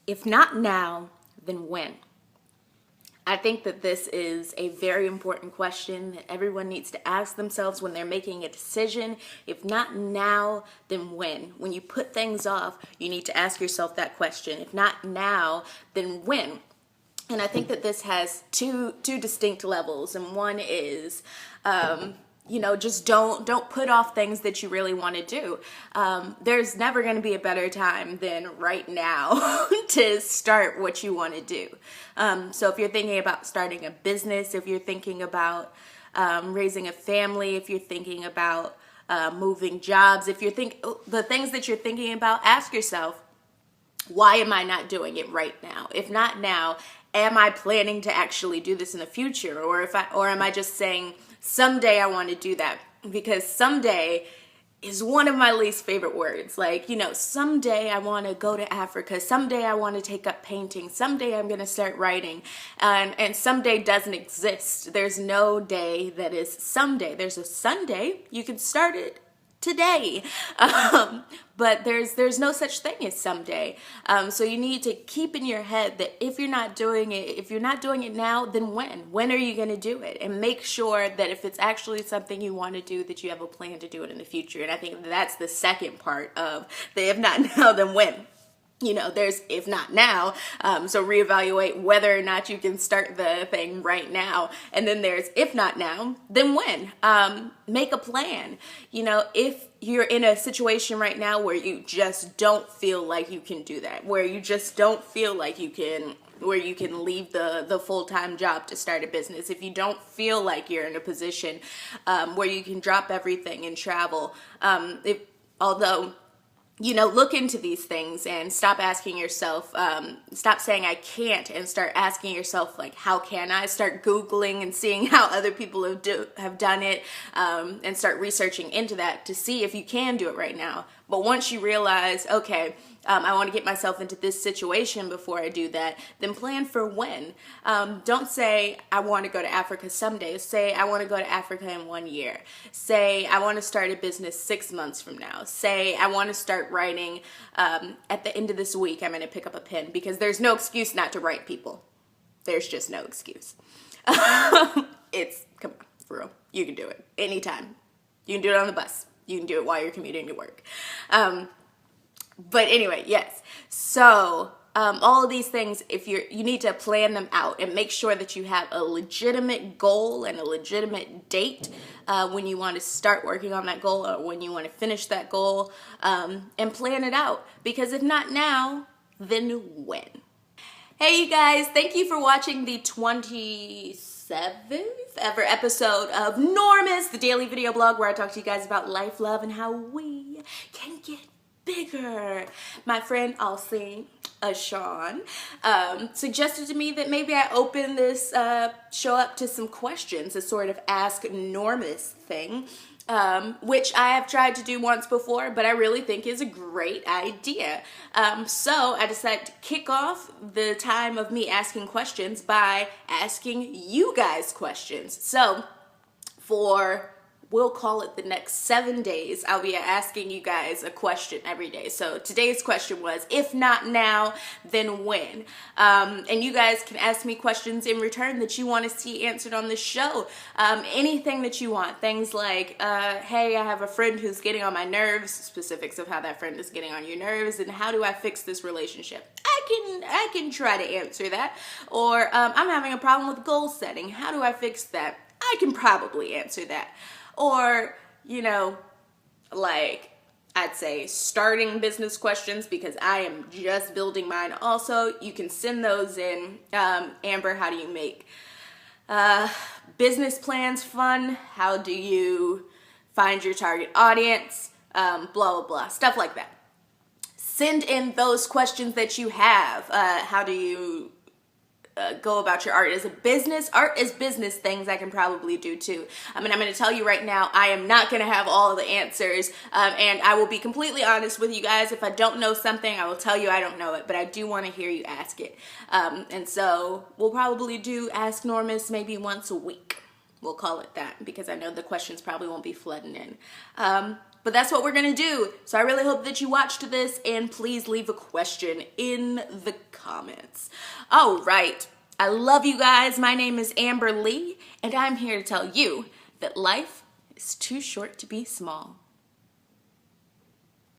If not now, then when? I think that this is a very important question that everyone needs to ask themselves when they're making a decision. If not now, then when? When you put things off, you need to ask yourself that question. If not now, then when? And I think that this has two distinct levels. And one is, just don't put off things that you really want to do. There's never going to be a better time than right now to start what you want to do. So if you're thinking about starting a business, if you're thinking about raising a family, if you're thinking about moving jobs, if the things that you're thinking about, ask yourself, why am I not doing it right now? If not now, am I planning to actually do this in the future? Or am I just saying, someday I want to do that? Because someday is one of my least favorite words. Someday I want to go to Africa. Someday I want to take up painting. Someday I'm going to start writing. And someday doesn't exist. There's no day that is someday. There's a Sunday. You can start it today. But there's no such thing as someday. So you need to keep in your head that if you're not doing it now, then when? When are you going to do it? And make sure that if it's actually something you want to do, that you have a plan to do it in the future. And I think that's the second part of the if not now, then when. There's if not now, so reevaluate whether or not you can start the thing right now. And then there's if not now, then when? Make a plan. If you're in a situation right now where you just don't feel like you can do that, where you just don't feel like you can leave the full-time job to start a business, if you don't feel like you're in a position where you can drop everything and travel, look into these things and stop asking yourself, stop saying I can't and start asking yourself, how can I? Start Googling and seeing how other people have done it, and start researching into that to see if you can do it right now. But once you realize, okay, I want to get myself into this situation before I do that, then plan for when. Don't say, I want to go to Africa someday. Say, I want to go to Africa in 1 year. Say, I want to start a business 6 months from now. Say, I want to start writing at the end of this week. I'm going to pick up a pen, because there's no excuse not to write, people. There's just no excuse. Come on, for real. You can do it anytime. You can do it on the bus. You can do it while you're commuting to work. But anyway, yes. So all of these things, you need to plan them out and make sure that you have a legitimate goal and a legitimate date when you want to start working on that goal, or when you want to finish that goal, and plan it out. Because if not now, then when? Hey, you guys, thank you for watching the 27th ever episode of Normous, the daily video blog where I talk to you guys about life, love, and how we can get bigger. My friend Alcine Sean suggested to me that maybe I open this show up to some questions, a sort of Ask Normous thing, which I have tried to do once before, but I really think is a great idea. So I decided to kick off the time of me asking questions by asking you guys questions. So we'll call it the next 7 days, I'll be asking you guys a question every day. So today's question was, if not now, then when? And you guys can ask me questions in return that you want to see answered on the show. Anything that you want. Things like, hey, I have a friend who's getting on my nerves, specifics of how that friend is getting on your nerves, and how do I fix this relationship? I can try to answer that. Or I'm having a problem with goal setting. How do I fix that? I can probably answer that. Or, I'd say starting business questions, because I am just building mine. Also, you can send those in. Amber, how do you make business plans fun? How do you find your target audience? Blah, blah, blah, stuff like that. Send in those questions that you have. How do you go about your art as a business? Art is business things I can probably do too. I'm going to tell you right now, I am not going to have all of the answers, and I will be completely honest with you guys. If I don't know something, I will tell you I don't know it, but I do want to hear you ask it. And so we'll probably do Ask Normous maybe once a week. We'll call it that, because I know the questions probably won't be flooding in. but that's what we're gonna do. So I really hope that you watched this, and please leave a question in the comments. All right, I love you guys. My name is Amber Lee, and I'm here to tell you that life is too short to be small.